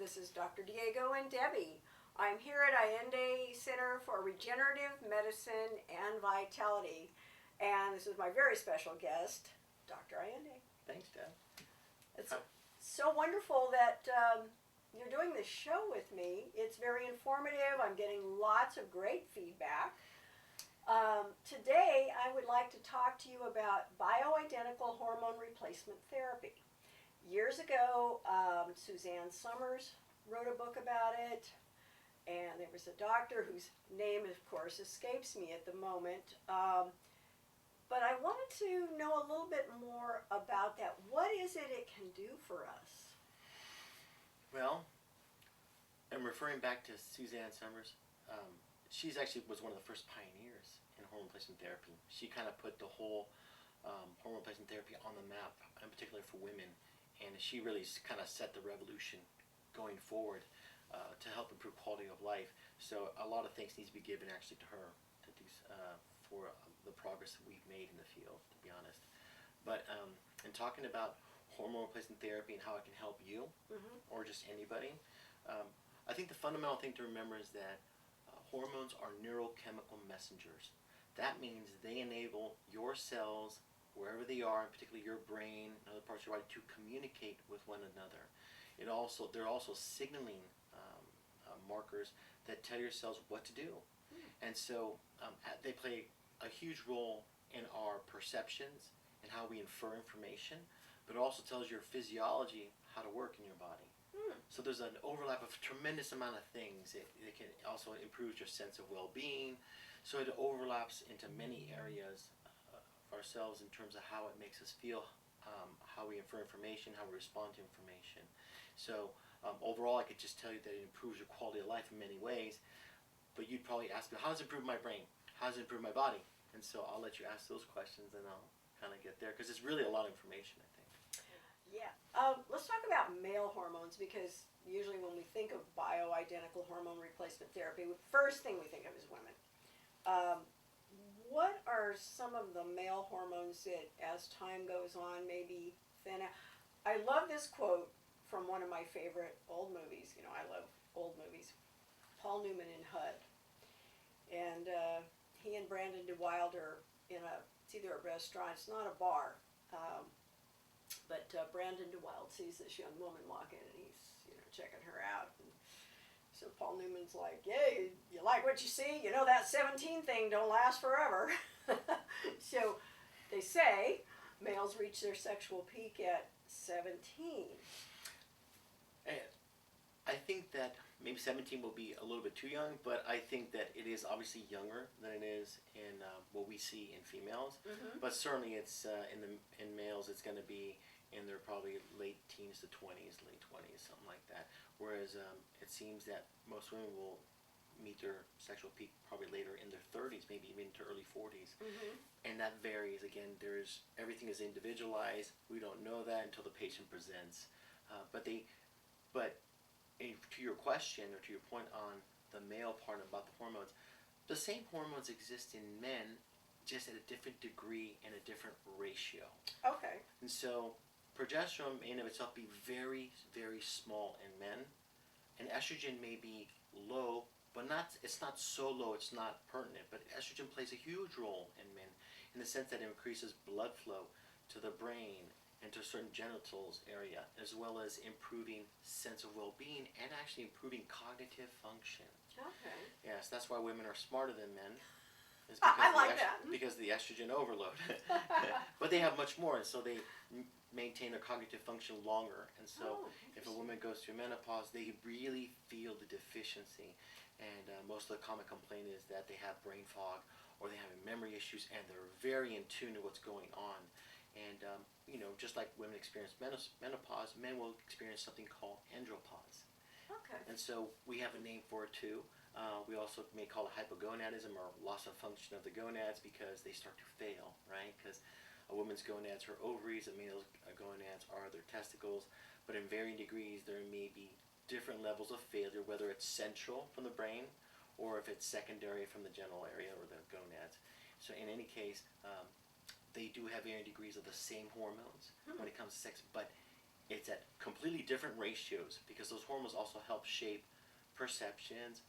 This is Dr. Diego and Debbie. I'm here at Allende Center for Regenerative Medicine and Vitality, and this is my very special guest, Dr. Allende. Thanks, Deb. It's so wonderful that you're doing this show with me. It's very informative. I'm getting lots of great feedback. Today, I would like to talk to you about bioidentical hormone replacement therapy. Years ago, Suzanne Summers wrote a book about it, and there was a doctor whose name, of course, escapes me at the moment. But I wanted to know a little bit more about that. What is it can do for us? Well, I'm referring back to Suzanne Summers. She's actually was one of the first pioneers in hormone replacement therapy. She kind of put the whole hormone replacement therapy on the map, in particular for women. And she really kind of set the revolution going forward to help improve quality of life. So a lot of thanks needs to be given actually to her for the progress that we've made in the field, to be honest. But in talking about hormone replacement therapy and how it can help you or just anybody, I think the fundamental thing to remember is that hormones are neurochemical messengers. That means they enable your cells, wherever they are, particularly your brain and other parts of your body, to communicate with one another. They're also signaling markers that tell your cells what to do. And so they play a huge role in our perceptions and how we infer information, but it also tells your physiology how to work in your body. So there's an overlap of a tremendous amount of things. It can also improve your sense of well-being. So it overlaps into many areas of ourselves in terms of how it makes us feel, how we infer information, how we respond to information. So overall, I could just tell you that it improves your quality of life in many ways. But you'd probably ask me, how does it improve my brain? How does it improve my body? And so I'll let you ask those questions, and I'll kind of get there, because it's really a lot of information, I think. Yeah. Let's talk about male hormones, because usually when we think of bioidentical hormone replacement therapy, the first thing we think of is women. What are some of the male hormones that, as time goes on, maybe thin out? I love this quote from one of my favorite old movies. You know, I love old movies. Paul Newman in HUD. And he and Brandon DeWild are in it's either a restaurant, it's not a bar. But Brandon DeWild sees this young woman walk in, and he's checking her out. And so Paul Newman's like, "Yeah, you like what you see? You know that 17 thing don't last forever." So they say males reach their sexual peak at 17. And I think that maybe 17 will be a little bit too young, but I think that it is obviously younger than it is in what we see in females. But certainly it's in males, it's going to be in their probably late teens to 20s, late 20s, something like that. Whereas it seems that most women will meet their sexual peak probably later in their 30s, maybe even into early 40s. And that varies. Again, everything is individualized. We don't know that until the patient presents. But to your question, or to your point on the male part about the hormones, the same hormones exist in men, just at a different degree and a different ratio. Okay. And so progesterone may in of itself be very, very small in men, and estrogen may be low, but it's not so low it's not pertinent. But estrogen plays a huge role in men in the sense that it increases blood flow to the brain and to a certain genitals area, as well as improving sense of well-being and actually improving cognitive function. Okay. Yes, that's why women are smarter than men. Is I like that. Because of the estrogen overload. But they have much more, and so they maintain their cognitive function longer. And so if a woman goes through menopause, they really feel the deficiency. And most of the common complaint is that they have brain fog, or they have memory issues, and they're very in tune to what's going on. And just like women experience menopause, men will experience something called andropause. Okay. And so we have a name for it too. We also may call it hypogonadism, or loss of function of the gonads, because they start to fail, right? Because a woman's gonads are ovaries, a male's gonads are their testicles, but in varying degrees there may be different levels of failure, whether it's central from the brain or if it's secondary from the genital area or the gonads. So in any case, they do have varying degrees of the same hormones when it comes to sex, but it's at completely different ratios because those hormones also help shape perceptions,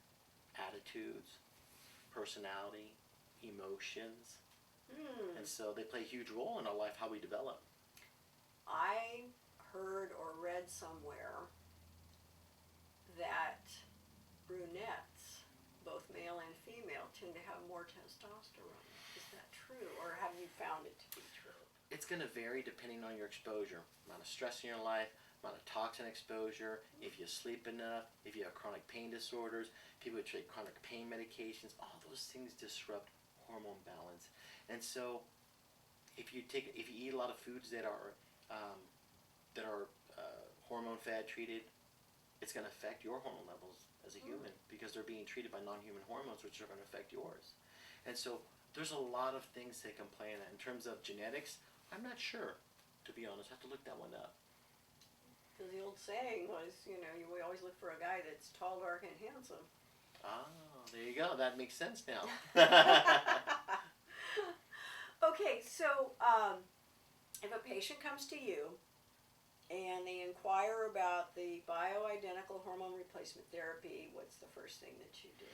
attitudes, personality, emotions, and so they play a huge role in our life, how we develop. I heard or read somewhere that brunettes, both male and female, tend to have more testosterone. Is that true, or have you found it to be true? It's going to vary depending on your exposure, amount of stress in your life, amount of toxin exposure, if you sleep enough, if you have chronic pain disorders, people who take chronic pain medications, all those things disrupt hormone balance. And so, if you eat a lot of foods that are hormone fad treated, it's going to affect your hormone levels as a human because they're being treated by non-human hormones, which are going to affect yours. And so, there's a lot of things that can play in that. In terms of genetics, I'm not sure, to be honest. I have to look that one up. Because the old saying was, we always look for a guy that's tall, dark, and handsome. Ah, there you go. That makes sense now. Okay, so if a patient comes to you and they inquire about the bioidentical hormone replacement therapy, what's the first thing that you do?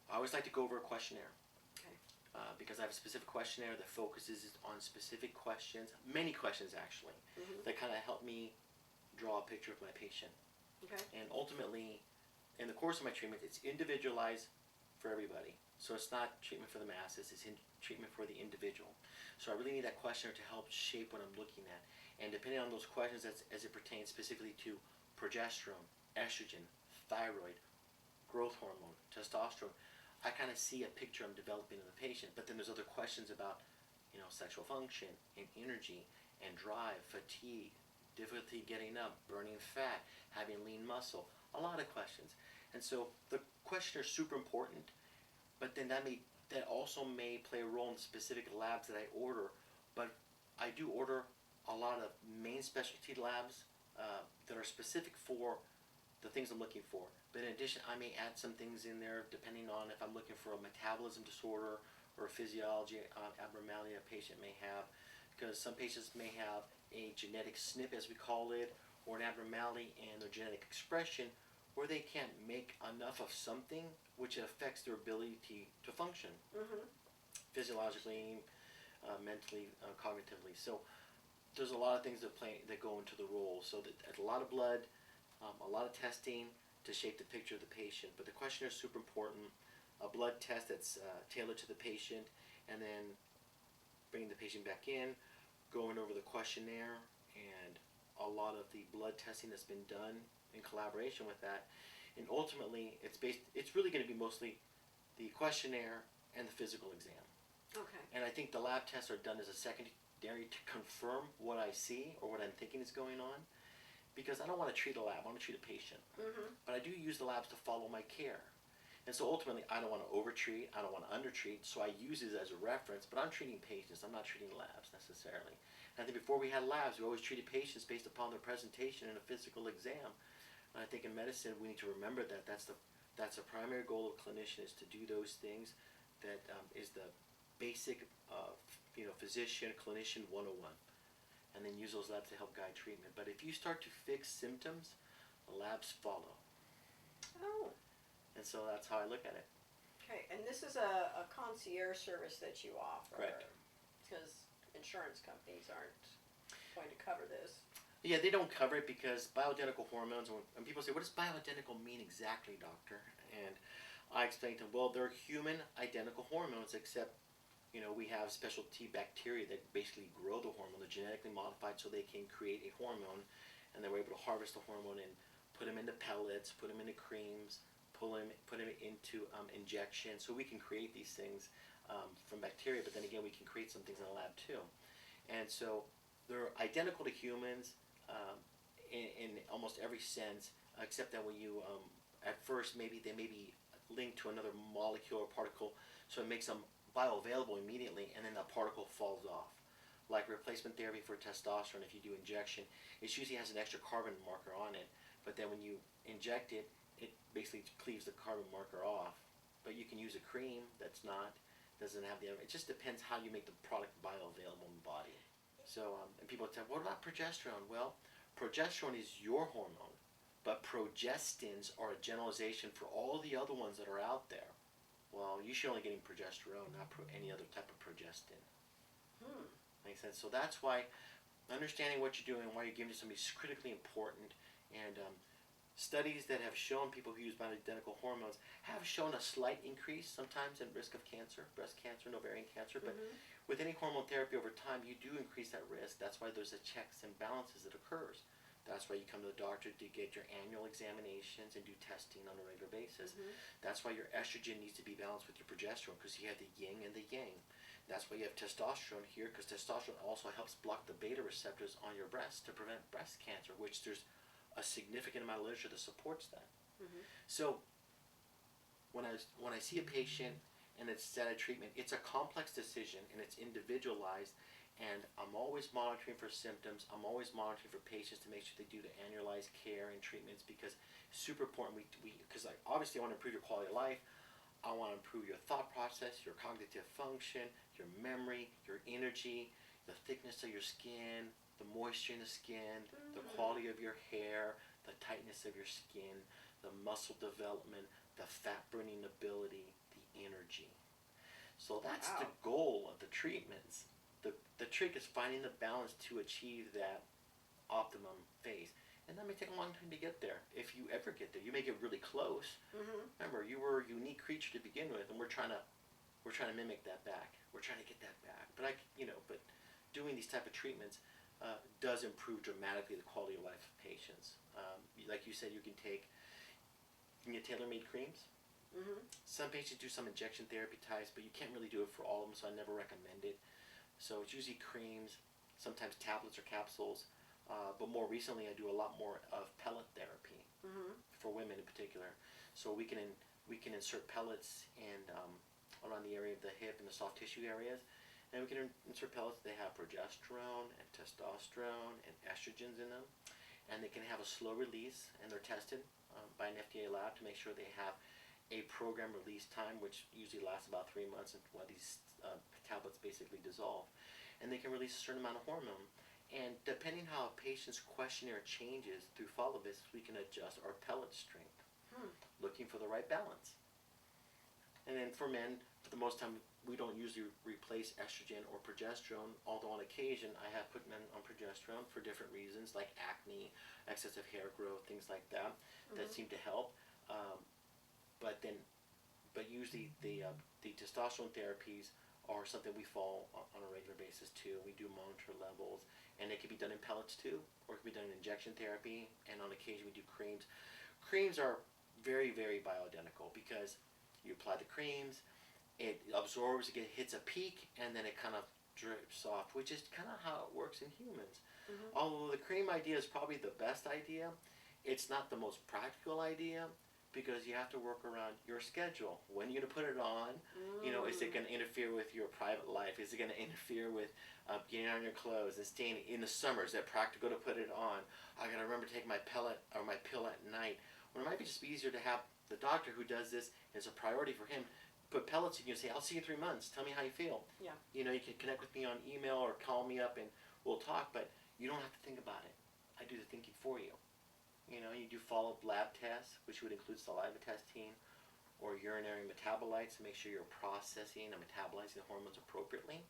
I always like to go over a questionnaire. Okay. Because I have a specific questionnaire that focuses on specific questions, many questions actually, that kind of help me draw a picture of my patient. Okay. And ultimately, in the course of my treatment, it's individualized for everybody. So it's not treatment for the masses, it's treatment for the individual. So I really need that questionnaire to help shape what I'm looking at. And depending on those questions, as it pertains specifically to progesterone, estrogen, thyroid, growth hormone, testosterone, I kind of see a picture I'm developing in the patient. But then there's other questions about, sexual function and energy and drive, fatigue, difficulty getting up, burning fat, having lean muscle, a lot of questions. And so the questionnaire is super important, but then that also may play a role in the specific labs that I order. But I do order a lot of main specialty labs that are specific for the things I'm looking for. But in addition, I may add some things in there depending on if I'm looking for a metabolism disorder or a physiology abnormality a patient may have, because some patients may have a genetic SNP, as we call it, or an abnormality in their genetic expression where they can't make enough of something which affects their ability to function physiologically, mentally, cognitively. So there's a lot of things that go into the role. So a lot of blood, a lot of testing to shape the picture of the patient. But the questionnaire is super important. A blood test that's tailored to the patient, and then bringing the patient back in, going over the questionnaire, and a lot of the blood testing that's been done in collaboration with that. And ultimately, it's really going to be mostly the questionnaire and the physical exam. Okay. And I think the lab tests are done as a secondary to confirm what I see or what I'm thinking is going on, because I don't want to treat a lab, I want to treat a patient. But I do use the labs to follow my care. And so ultimately, I don't want to overtreat, I don't want to undertreat, so I use it as a reference, but I'm treating patients, I'm not treating labs necessarily. And I think before we had labs, we always treated patients based upon their presentation in a physical exam. And I think in medicine, we need to remember that that's a primary goal of clinician, is to do those things. That is the basic, physician, clinician 101. And then use those labs to help guide treatment. But if you start to fix symptoms, the labs follow. Oh. And so that's how I look at it. Okay, and this is a concierge service that you offer. Correct. Because insurance companies aren't going to cover this. Yeah, they don't cover it because bioidentical hormones, when people say, what does bioidentical mean exactly, doctor? And I explain to them, well, they're human identical hormones, except, we have specialty bacteria that basically grow the hormone. They're genetically modified so they can create a hormone, and they were able to harvest the hormone and put them into pellets, put them into creams, put them into injections. So we can create these things from bacteria, but then again, we can create some things in the lab too. And so they're identical to humans in almost every sense, except that when you, at first, they may be linked to another molecule or particle, so it makes them bioavailable immediately, and then that particle falls off. Like replacement therapy for testosterone, if you do injection, it usually has an extra carbon marker on it, but then when you inject it, it basically cleaves the carbon marker off. But you can use a cream doesn't have it just depends how you make the product bioavailable in the body. So, and people tell, what about progesterone? Well, Progesterone is your hormone, but progestins are a generalization for all the other ones that are out there. Well, you should only getting progesterone, not any other type of progestin. Makes sense? So that's why understanding what you're doing, why you're giving to somebody is critically important. And studies that have shown people who use bioidentical hormones have shown a slight increase sometimes in risk of cancer, breast cancer and ovarian cancer. But with any hormone therapy over time, you do increase that risk. That's why there's a checks and balances that occurs. That's why you come to the doctor to get your annual examinations and do testing on a regular basis. That's why your estrogen needs to be balanced with your progesterone, because you have the yin and the yang. That's why you have testosterone here, because testosterone also helps block the beta receptors on your breast to prevent breast cancer, which there's a significant amount of literature that supports that. So when I see a patient and it's set a treatment, it's a complex decision and it's individualized. And I'm always monitoring for symptoms. I'm always monitoring for patients to make sure they do the annualized care and treatments, because it's super important. Because obviously I want to improve your quality of life. I want to improve your thought process, your cognitive function, your memory, your energy, the thickness of your skin, the moisture in the skin, the quality of your hair, the tightness of your skin, the muscle development, the fat burning ability, the energy. So that's the goal of the treatments. The trick is finding the balance to achieve that optimum phase. And that may take a long time to get there. If you ever get there, you may get really close. Remember, you were a unique creature to begin with, and we're trying to mimic that back. We're trying to get that back. But but doing these type of treatments does improve dramatically the quality of life of patients. Like you said, you can get tailor-made creams. Some patients do some injection therapy types, but you can't really do it for all of them, so I never recommend it. So it's usually creams, sometimes tablets or capsules, but more recently I do a lot more of pellet therapy for women in particular. So we can insert pellets and around the area of the hip and the soft tissue areas, and we can insert pellets. They have progesterone and testosterone and estrogens in them, and they can have a slow release, and they're tested by an FDA lab to make sure they have a program release time, which usually lasts about 3 months, and while these tablets basically dissolve, and they can release a certain amount of hormone. And depending how a patient's questionnaire changes through follow visits, we can adjust our pellet strength, looking for the right balance. And then for men, for the most time, we don't usually replace estrogen or progesterone, although on occasion I have put men on progesterone for different reasons, like acne, excessive hair growth, things like that, that seem to help. But usually the testosterone therapies are something we follow on a regular basis too. We do monitor levels, and it can be done in pellets too, or it can be done in injection therapy, and on occasion we do creams. Creams are very, very bioidentical, because you apply the creams, it absorbs, it hits a peak, and then it kind of drips off, which is kind of how it works in humans. Although the cream idea is probably the best idea, it's not the most practical idea, because you have to work around your schedule. When are you going to put it on? Is it going to interfere with your private life? Is it going to interfere with getting on your clothes and staying in the summer? Is that practical to put it on? I got to remember to take my pellet or my pill at night. Or it might be just easier to have the doctor who does this as a priority for him put pellets in you and say, I'll see you in 3 months. Tell me how you feel. Yeah. You can connect with me on email or call me up and we'll talk, but you don't have to think about it. I do the thinking for you. You do follow-up lab tests, which would include saliva testing or urinary metabolites to make sure you're processing and metabolizing the hormones appropriately.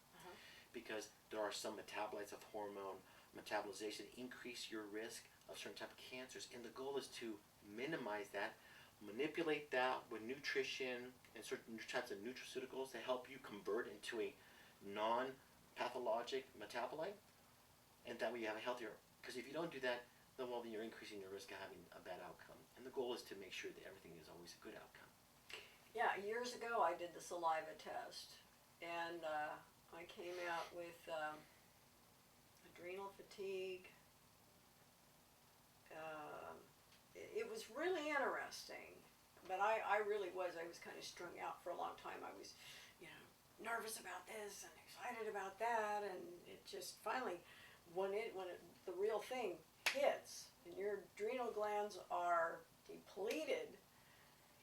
Because there are some metabolites of hormone metabolization that increase your risk of certain type of cancers. And the goal is to minimize that, manipulate that with nutrition and certain types of nutraceuticals to help you convert into a non-pathologic metabolite. And that way you have a healthier, because if you don't do that, then you're increasing your risk of having a bad outcome. And the goal is to make sure that everything is always a good outcome. Yeah, years ago I did the saliva test, and I came out with adrenal fatigue. It was really interesting, but I really was kind of strung out for a long time. I was, nervous about this and excited about that, and it just finally, when the real thing hits and your adrenal glands are depleted,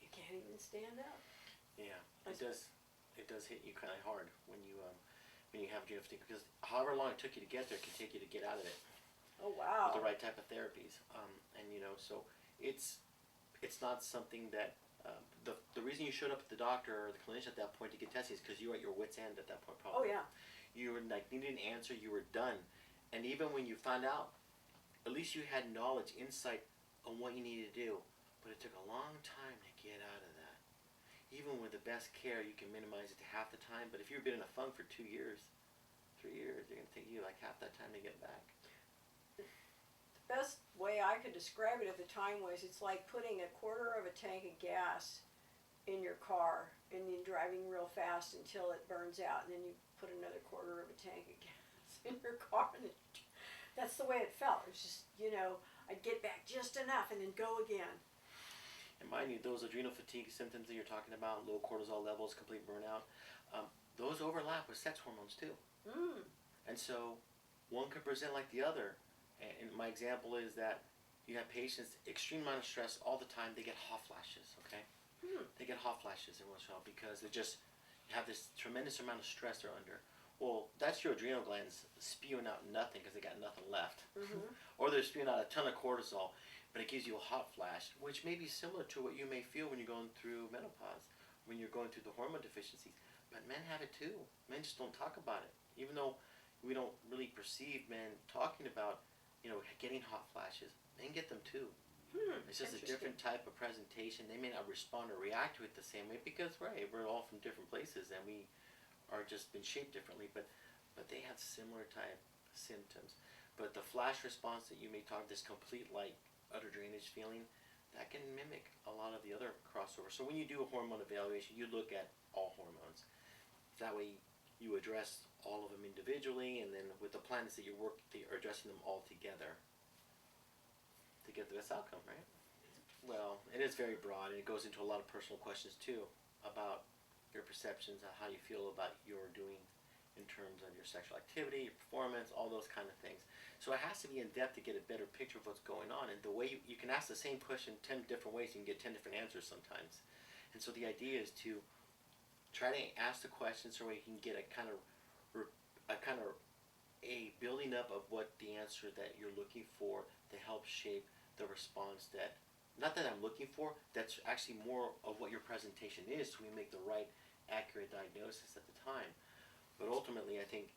you can't even stand up. Yeah, it does hit you kind of hard when you have adrenal fatigue, because however long it took you to get there, it can take you to get out of it. Oh with the wow. right type of therapies. And you know, so it's it's not something that the reason you showed up at the doctor or the clinician at that point to get tested is because you were at your wits' end at that point, Oh probably. yeah. You were like needed an answer. You were done, and even when you found out, at least you had knowledge, insight on what you needed to do. But it took a long time to get out of that. Even with the best care, you can minimize it to half the time. But if you've been in a funk for 2 years, 3 years, it's gonna take you like half that time to get back. The best way I could describe it at the time was it's like putting a quarter of a tank of gas in your car and then driving real fast until it burns out, and then you put another quarter of a tank of gas in your car, and that's the way it felt. It was just, I'd get back just enough and then go again. And mind you, those adrenal fatigue symptoms that you're talking about, low cortisol levels, complete burnout, those overlap with sex hormones too. Mm. And so one could present like the other. And my example is that you have patients, extreme amount of stress all the time, they get hot flashes, okay? Mm. They get hot flashes every once in a while because they just have this tremendous amount of stress they're under. Well, that's your adrenal glands spewing out nothing because they got nothing left. Mm-hmm. Or they're spewing out a ton of cortisol, but it gives you a hot flash, which may be similar to what you may feel when you're going through menopause, when you're going through the hormone deficiencies. But men have it too. Men just don't talk about it. Even though we don't really perceive men talking about, getting hot flashes, men get them too. Hmm. It's just a different type of presentation. They may not respond or react to it the same way because, right, we're all from different places and we are just been shaped differently, but they have similar type symptoms. But the flash response that you may talk, this complete like utter drainage feeling, that can mimic a lot of the other crossovers. So when you do a hormone evaluation, you look at all hormones. That way you address all of them individually, and then with the plan is that you're addressing them all together to get the best outcome, right? Well, it is very broad, and it goes into a lot of personal questions too about your perceptions of how you feel about your doing in terms of your sexual activity, your performance, all those kind of things. So it has to be in depth to get a better picture of what's going on. And the way you can ask the same question 10 different ways, you can get 10 different answers sometimes. And so the idea is to try to ask the questions so you can get a kind of a building up of what the answer that you're looking for to help shape the response that not that I'm looking for, that's actually more of what your presentation is so we make the right accurate diagnosis at the time. But ultimately I think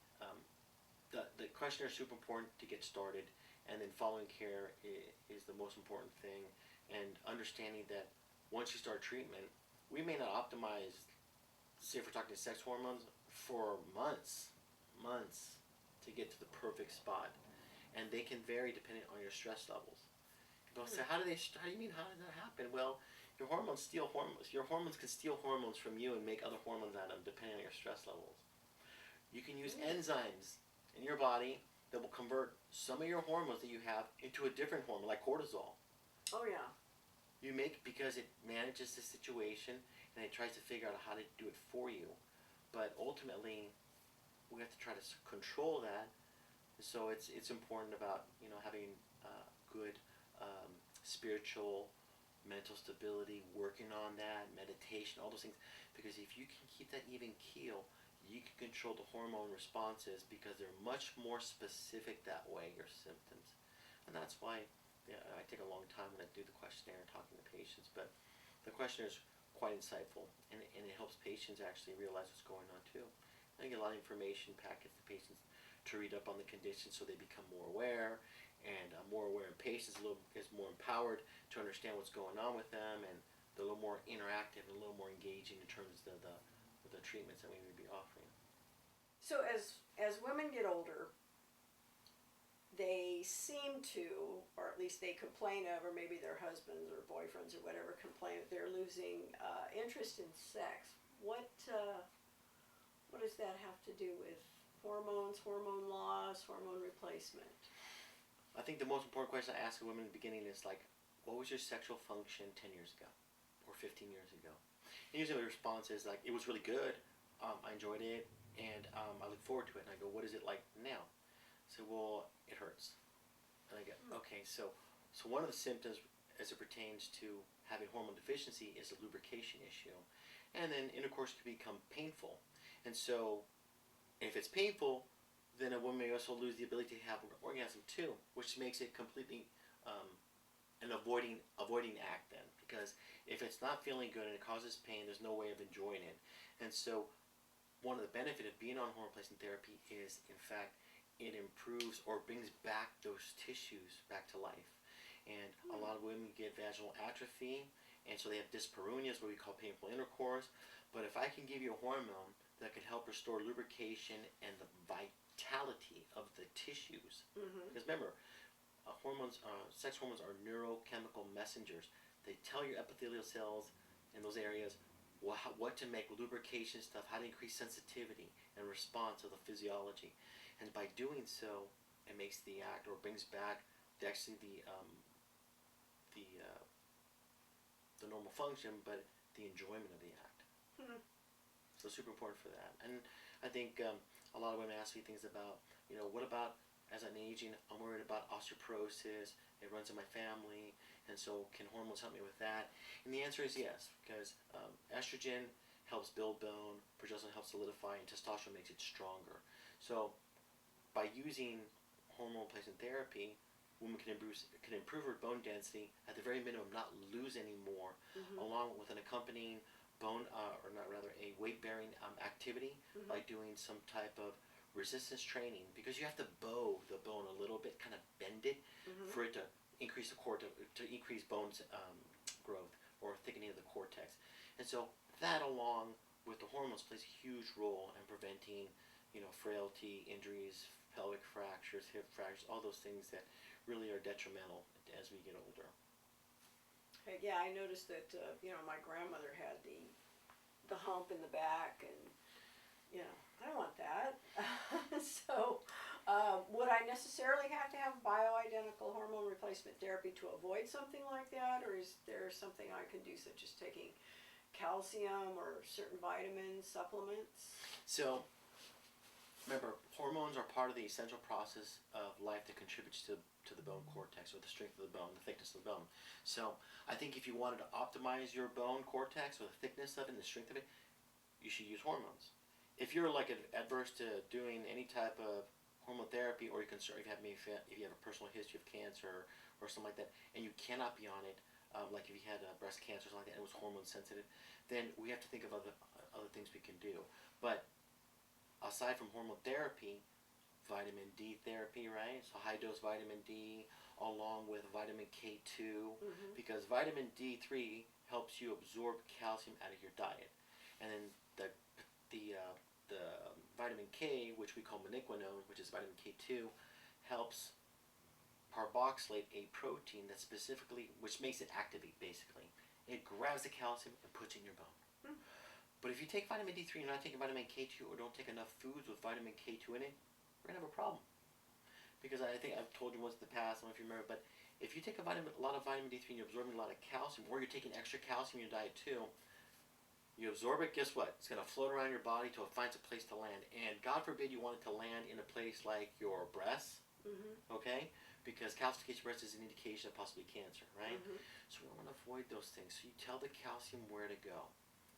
the questionnaire is super important to get started, and then following care is the most important thing, and understanding that once you start treatment, we may not optimize, say if we're talking sex hormones, for months to get to the perfect spot, and they can vary depending on your stress levels. People say, how do you mean, how does that happen? Well, your hormones steal hormones. Your hormones can steal hormones from you and make other hormones out of them depending on your stress levels. You can use enzymes in your body that will convert some of your hormones that you have into a different hormone, like cortisol. Oh yeah. You make because it manages the situation and it tries to figure out how to do it for you. But ultimately, we have to try to control that. So it's important about having good spiritual, mental stability, working on that, meditation, all those things. Because if you can keep that even keel, you can control the hormone responses because they're much more specific that way, your symptoms. And that's why I take a long time when I do the questionnaire and talking to patients. But the questionnaire is quite insightful, and it helps patients actually realize what's going on too. I get a lot of information packets to patients to read up on the condition so they become more aware, and more aware in patients is more empowered to understand what's going on with them, and they're a little more interactive and a little more engaging in terms of the treatments that we may be offering. So as women get older, they seem to, or at least they complain of, or maybe their husbands or boyfriends or whatever complain that they're losing interest in sex. What does that have to do with hormones, hormone loss, hormone replacement? I think the most important question I ask a woman in the beginning is like, what was your sexual function 10 years ago or 15 years ago? And usually the response is like, it was really good, I enjoyed it, and I look forward to it. And I go, what is it like now? So, well, it hurts. And I go, okay, so one of the symptoms as it pertains to having hormone deficiency is a lubrication issue. And then intercourse can become painful. And so if it's painful, then a woman may also lose the ability to have an orgasm too, which makes it completely an avoiding act then. Because if it's not feeling good and it causes pain, there's no way of enjoying it. And so one of the benefits of being on hormone replacement therapy is, in fact, it improves or brings back those tissues back to life. And a lot of women get vaginal atrophy, and so they have dyspareunia, what we call painful intercourse. But if I can give you a hormone that can help restore lubrication and the vitality of the tissues, because remember, sex hormones are neurochemical messengers. They tell your epithelial cells in those areas what to make, lubrication stuff, how to increase sensitivity and response to the physiology. And by doing so, it makes the act, or brings back actually the normal function, but the enjoyment of the act. So super important for that. And I think a lot of women ask me things about, what about as I'm aging, I'm worried about osteoporosis, it runs in my family, and so can hormones help me with that? And the answer is yes, because estrogen helps build bone, progesterone helps solidify, and testosterone makes it stronger. So by using hormone replacement therapy, women can improve her bone density, at the very minimum not lose any more, along with an accompanying a weight-bearing activity, by doing some type of resistance training, because you have to bow the bone a little bit, kind of bend it, for it to increase the to increase bones growth or thickening of the cortex. And so that, along with the hormones, plays a huge role in preventing frailty, injuries, pelvic fractures, hip fractures, all those things that really are detrimental as we get older. Yeah, I noticed that my grandmother had the hump in the back, and I don't want that. So would I necessarily have to have bioidentical hormone replacement therapy to avoid something like that, or is there something I can do, such as taking calcium or certain vitamins, supplements? So remember, hormones are part of the essential process of life that contributes to the bone cortex, or the strength of the bone, the thickness of the bone. So I think if you wanted to optimize your bone cortex, or the thickness of it and the strength of it, you should use hormones. If you're adverse to doing any type of hormone therapy, or you're concerned if you have a personal history of cancer or something like that, and you cannot be on it, like if you had breast cancer or something like that, and it was hormone sensitive, then we have to think of other things we can do. But aside from hormone therapy, vitamin D therapy, right? So high dose vitamin D along with vitamin K2, because vitamin D3 helps you absorb calcium out of your diet, and then the vitamin K, which we call menaquinone, which is vitamin K2, helps carboxylate a protein that which makes it activate, basically. It grabs the calcium and puts it in your bone. But if you take vitamin D3 and you're not taking vitamin K2, or don't take enough foods with vitamin K2 in it, we're going to have a problem. Because I think I've told you once in the past, I don't know if you remember, but if you take a lot of vitamin D3 and you're absorbing a lot of calcium, or you're taking extra calcium in your diet too, you absorb it, guess what? It's going to float around your body till it finds a place to land. And God forbid you want it to land in a place like your breasts, okay? Because calcification of breasts is an indication of possibly cancer, right? So we want to avoid those things. So you tell the calcium where to go.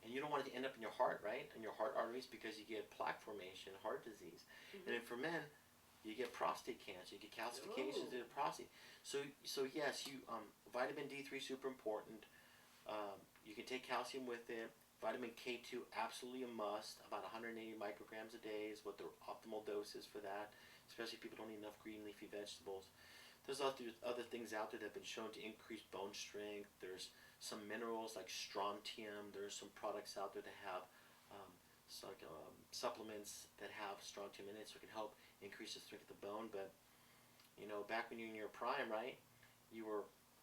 And you don't want it to end up in your heart, right? In your heart arteries, because you get plaque formation, heart disease. And then for men, you get prostate cancer. You get calcifications in the prostate. So yes, vitamin D3 super important. You can take calcium with it. Vitamin K2 absolutely a must. About 180 micrograms a day is what the optimal dose is for that. Especially if people don't eat enough green leafy vegetables. There's other things out there that have been shown to increase bone strength. There's some minerals like strontium. There's some products out there that have supplements that have strontium in it, so it can help increase the strength of the bone. But back when you're in your prime, right, you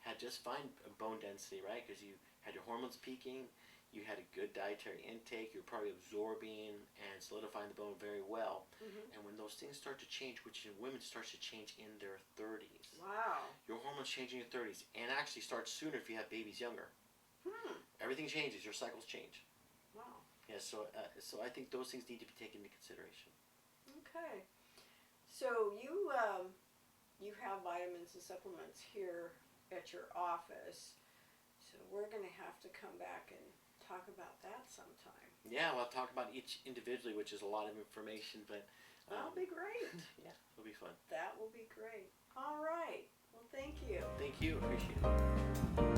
had just fine bone density, right, because you had your hormones peaking, you had a good dietary intake, you're probably absorbing and solidifying the bone very well. And when those things start to change, which in women starts to change in their 30s. Wow. Your hormones change in your 30s, and actually starts sooner if you have babies younger. Everything changes, your cycles change. Wow. Yeah, so I think those things need to be taken into consideration. Okay. So you have vitamins and supplements here at your office. So we're going to have to come back and talk about that sometime. Yeah, well, I'll talk about each individually, which is a lot of information, but That'll be great. Yeah, it'll be fun. That will be great. All right. Well, thank you. Thank you. Appreciate it.